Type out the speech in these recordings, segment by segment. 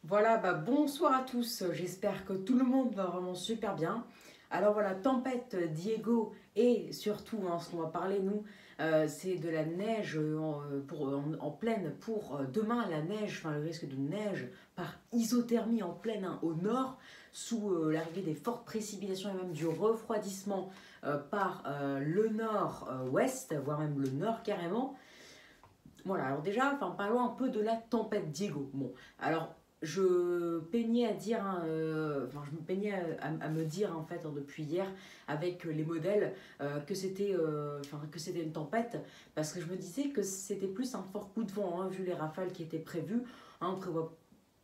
Voilà, bonsoir à tous, j'espère que tout le monde va vraiment super bien. Alors voilà, tempête Diego et surtout, ce qu'on va parler nous, c'est de la neige en pleine pour demain, la neige, enfin le risque de neige par isothermie en pleine au nord, sous l'arrivée des fortes précipitations et même du refroidissement par le nord-ouest, voire même le nord carrément. Voilà, alors déjà, parlons un peu de la tempête Diego. Bon, alors je peignais à dire, je me peignais à me dire en fait depuis hier avec les modèles que c'était une tempête parce que je me disais que c'était plus un fort coup de vent vu les rafales qui étaient prévues.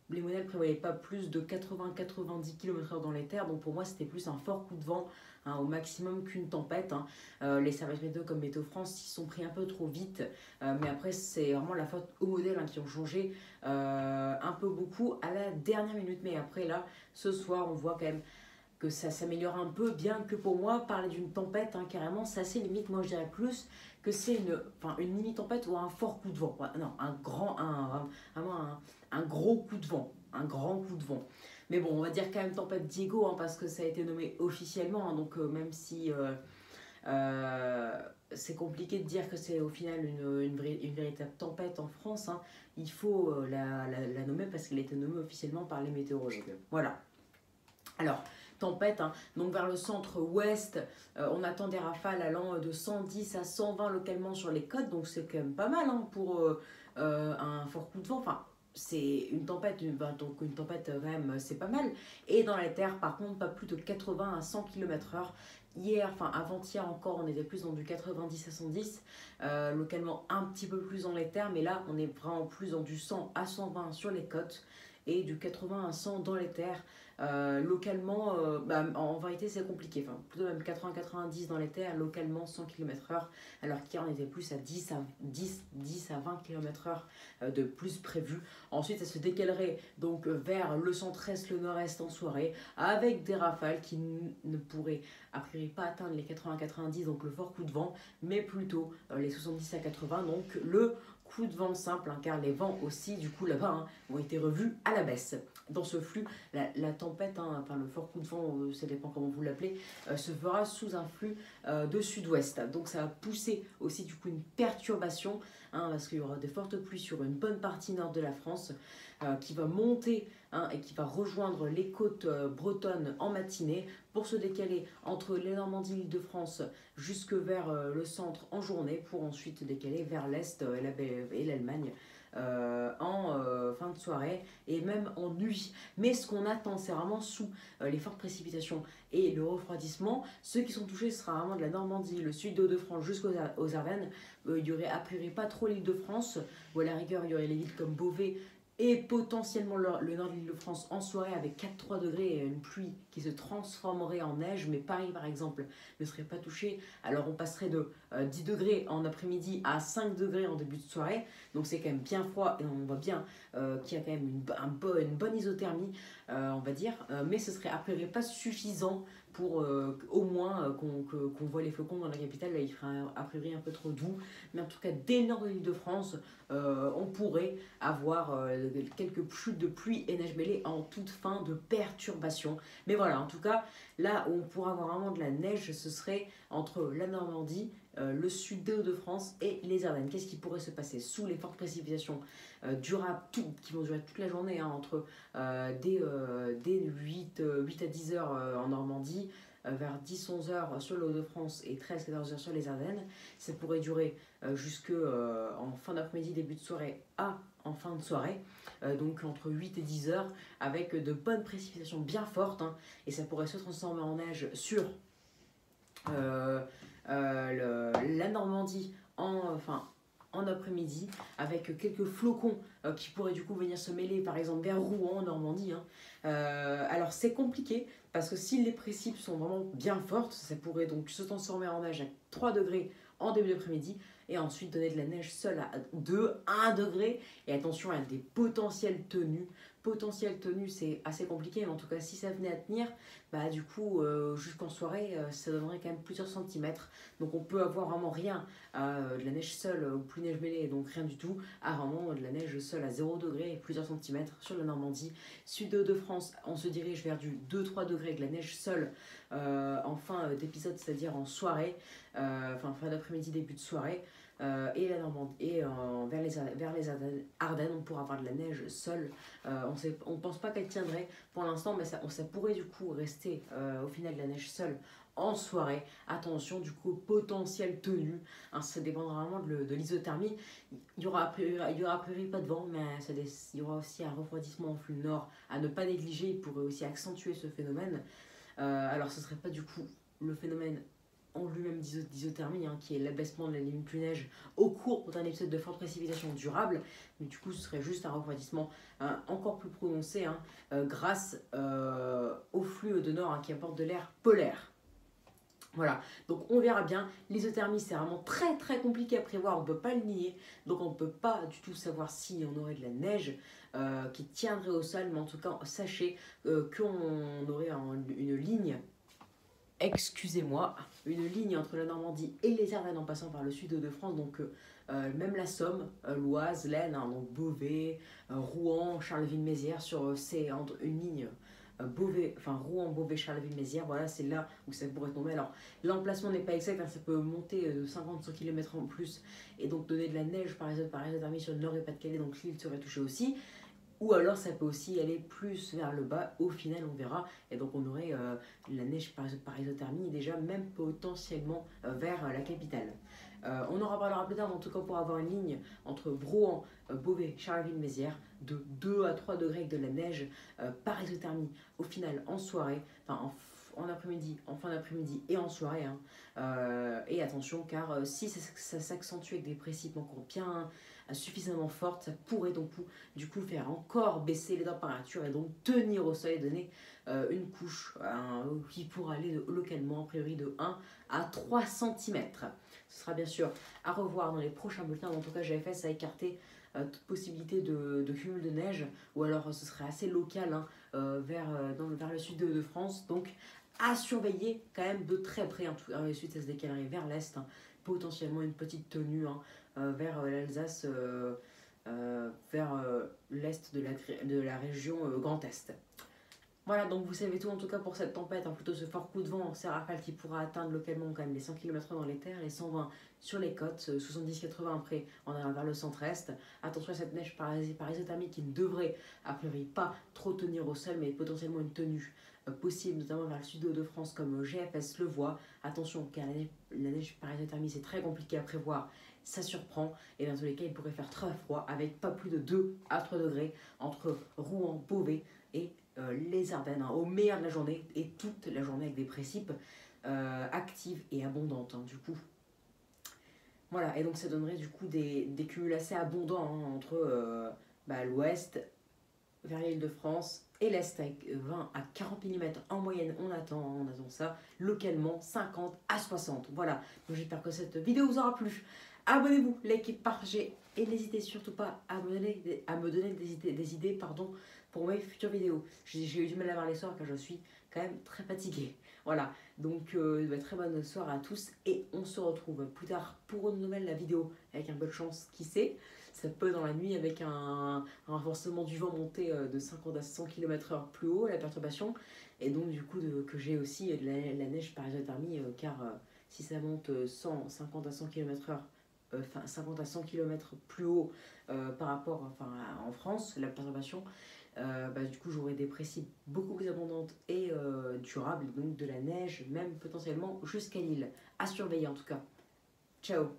Les modèles ne prévoyaient pas plus de 80-90 km/h dans les terres, donc pour moi c'était plus un fort coup de vent au maximum qu'une tempête. Les services météo comme Météo France s'y sont pris un peu trop vite, mais après c'est vraiment la faute aux modèles qui ont changé un peu beaucoup à la dernière minute. Mais après là, ce soir, on voit quand même que ça s'améliore un peu, bien que pour moi, parler d'une tempête, carrément, c'est assez limite. Moi, je dirais plus que c'est une mini-tempête ou un fort coup de vent. Ouais, non, vraiment un gros coup de vent, un grand coup de vent. Mais bon, on va dire quand même tempête Diego, parce que ça a été nommé officiellement, donc même si euh, c'est compliqué de dire que c'est au final une véritable tempête en France, il faut la nommer parce qu'elle a été nommée officiellement par les météorologues. Voilà. Alors, tempête, donc vers le centre-ouest, on attend des rafales allant de 110 à 120 localement sur les côtes, donc c'est quand même pas mal pour un fort coup de vent. Enfin, c'est une tempête, donc une tempête quand même, c'est pas mal. Et dans les terres, par contre, pas plus de 80 à 100 km/h. Hier, avant-hier encore, on était plus dans du 90 à 110, localement un petit peu plus dans les terres, mais là, on est vraiment plus dans du 100 à 120 sur les côtes et du 80 à 100 dans les terres. Localement, en vérité, c'est compliqué. Plutôt même 80-90 dans les terres, localement 100 km/h, alors qu'hier on était plus à 10 à 20 km/h de plus prévu. Ensuite, ça se décalerait donc vers le centre-est, le nord-est en soirée, avec des rafales qui ne pourraient a priori pas atteindre les 80-90, donc le fort coup de vent, mais plutôt les 70 à 80, donc le coup de vent simple, car les vents aussi, du coup, là-bas, ont été revus à la baisse. Dans ce flux, la tempête, le fort coup de vent, ça dépend comment vous l'appelez, se fera sous un flux de sud-ouest. Donc ça va pousser aussi du coup une perturbation, parce qu'il y aura de fortes pluies sur une bonne partie nord de la France, qui va monter et qui va rejoindre les côtes bretonnes en matinée pour se décaler entre les Normandies et l'Île-de-France jusque vers le centre en journée pour ensuite décaler vers l'Est et l'Allemagne en fin de soirée et même en nuit. Mais ce qu'on attend, c'est vraiment sous les fortes précipitations et le refroidissement. Ceux qui sont touchés, ce sera vraiment de la Normandie, le sud de France jusqu'aux Ardennes. Il y aurait a priori pas trop l'Île-de-France, ou à la rigueur, il y aurait les villes comme Beauvais et potentiellement le nord de l'Île-de-France en soirée avec 4-3 degrés et une pluie qui se transformerait en neige. Mais Paris, par exemple, ne serait pas touché. Alors on passerait de 10 degrés en après-midi à 5 degrés en début de soirée. Donc c'est quand même bien froid et on voit bien qu'il y a quand même une bonne isothermie, on va dire. Mais ce serait a priori pas suffisant pour au moins qu'on voit les flocons dans la capitale. Là, il ferait a priori un peu trop doux. Mais en tout cas, dès le nord de l'Île-de-France, on pourrait avoir quelques chutes de pluie et neige mêlée en toute fin de perturbation. Mais voilà, en tout cas, là où on pourra avoir vraiment de la neige, ce serait entre la Normandie, le sud des Hauts-de-France et les Ardennes. Qu'est-ce qui pourrait se passer sous les fortes précipitations qui vont durer toute la journée, entre dès 8 à 10 heures en Normandie, vers 10-11 heures sur le Hauts-de-France et 13-14 heures sur les Ardennes. Ça pourrait durer jusque en fin d'après-midi, début de soirée en fin de soirée, donc entre 8 et 10 heures, avec de bonnes précipitations bien fortes, et ça pourrait se transformer en neige sur euh, la Normandie en après-midi, avec quelques flocons qui pourraient du coup venir se mêler par exemple vers Rouen en Normandie. Alors c'est compliqué parce que si les précipes sont vraiment bien fortes, ça pourrait donc se transformer en neige à 3 degrés en début d'après-midi et ensuite donner de la neige seule à 2, 1 degré. Et attention à des potentielles tenues potentielle tenue, c'est assez compliqué, mais en tout cas, si ça venait à tenir, bah, du coup, jusqu'en soirée, ça donnerait quand même plusieurs centimètres. Donc, on peut avoir vraiment rien à de la neige seule ou plus neige mêlée, donc rien du tout, à vraiment de la neige seule à 0 degré et plusieurs centimètres sur la Normandie. Sud de France, on se dirige vers du 2-3 degrés avec de la neige seule en fin d'épisode, c'est-à-dire en soirée, enfin fin d'après-midi, début de soirée. Et la Normandie et vers les Ardennes, on pourra avoir de la neige seule. On ne pense pas qu'elle tiendrait pour l'instant, mais ça pourrait du coup rester au final de la neige seule en soirée. Attention du coup potentiel tenue, hein, ça dépendra vraiment de l'isothermie. Il y aura a priori pas de vent, mais il y aura aussi un refroidissement en flux nord à ne pas négliger. Il pourrait aussi accentuer ce phénomène. Alors ce serait pas du coup le phénomène en lui-même d'isothermie, hein, qui est l'abaissement de la limite plus neige au cours d'un épisode de forte précipitation durable, mais du coup ce serait juste un refroidissement encore plus prononcé, hein, grâce au flux de nord, hein, qui apporte de l'air polaire. Voilà, donc on verra bien. L'isothermie, c'est vraiment très très compliqué à prévoir, on ne peut pas le nier, donc on ne peut pas du tout savoir si on aurait de la neige qui tiendrait au sol, mais en tout cas sachez qu'on aurait une ligne, excusez-moi, une ligne entre la Normandie et les Ardennes en passant par le sud de France, donc même la Somme, l'Oise, l'Aisne, hein, donc Beauvais, Rouen, Charleville-Mézières, c'est une ligne Beauvais, enfin Rouen, Beauvais, Charleville-Mézières, voilà, c'est là où ça pourrait tomber. Alors l'emplacement n'est pas exact, hein, ça peut monter de 50-100 km en plus et donc donner de la neige par isothermie sur le nord et Pas-de-Calais, donc l'île serait touchée aussi. Ou alors ça peut aussi aller plus vers le bas, au final on verra, et donc on aurait la neige par isothermie déjà même potentiellement vers la capitale. On en reparlera plus tard, mais en tout cas pour avoir une ligne entre Brouan, Beauvais, Charleville-Mézières de 2 à 3 degrés avec de la neige par isothermie au final en soirée, enfin en après-midi, en fin d'après-midi et en soirée. Hein. Et attention car si ça s'accentue avec des précipes encore bien suffisamment fortes, ça pourrait donc du coup faire encore baisser les températures et donc tenir au sol et donner une couche qui pourra aller localement a priori de 1 à 3 cm. Ce sera bien sûr à revoir dans les prochains bulletins. En tout cas, GFS a écarté toute possibilité de cumul de neige, ou alors ce serait assez local, hein, vers le sud de France. Donc à surveiller quand même de très près. En tout cas, le sud, ça se décalerait vers l'est, hein, potentiellement une petite tenue, hein, vers l'Alsace, vers l'est de la région Grand Est. Voilà, donc vous savez tout en tout cas pour cette tempête, hein, plutôt ce fort coup de vent, ces rafales qui pourra atteindre localement quand même les 100 km/h dans les terres, les 120 sur les côtes, 70-80 après en allant vers le centre-est. Attention à cette neige par isothermie qui ne devrait a priori pas trop tenir au sol, mais potentiellement une tenue possible, notamment vers le sud de France comme GFS le voit. Attention car la neige par isothermie c'est très compliqué à prévoir, ça surprend, et dans tous les cas il pourrait faire très froid avec pas plus de 2 à 3 degrés entre Rouen, Beauvais et les Ardennes, hein, au meilleur de la journée et toute la journée avec des précipes actives et abondantes, hein, du coup. Voilà, et donc ça donnerait du coup des cumuls assez abondants, hein, entre l'ouest vers l'île de France et l'est avec 20 à 40 mm en moyenne. On attend ça localement 50 à 60. Voilà, donc j'espère que cette vidéo vous aura plu. Abonnez-vous, likez, partagez et n'hésitez surtout pas à me donner des idées pour mes futures vidéos. J'ai eu du mal à voir les soirs car je suis quand même très fatiguée. Voilà, donc très bonne soirée à tous et on se retrouve plus tard pour une nouvelle vidéo avec un peu de chance, qui sait. Ça peut dans la nuit avec un renforcement du vent monté de 50 à 100 km/h plus haut, la perturbation, et donc du coup que j'ai aussi de la neige par isothermie, car si ça monte 50 à 100 km/h, 50 à 100 km plus haut par rapport en France, la perturbation, du coup j'aurai des précipes beaucoup plus abondantes et durables, donc de la neige même potentiellement jusqu'à Lille. À surveiller en tout cas. Ciao.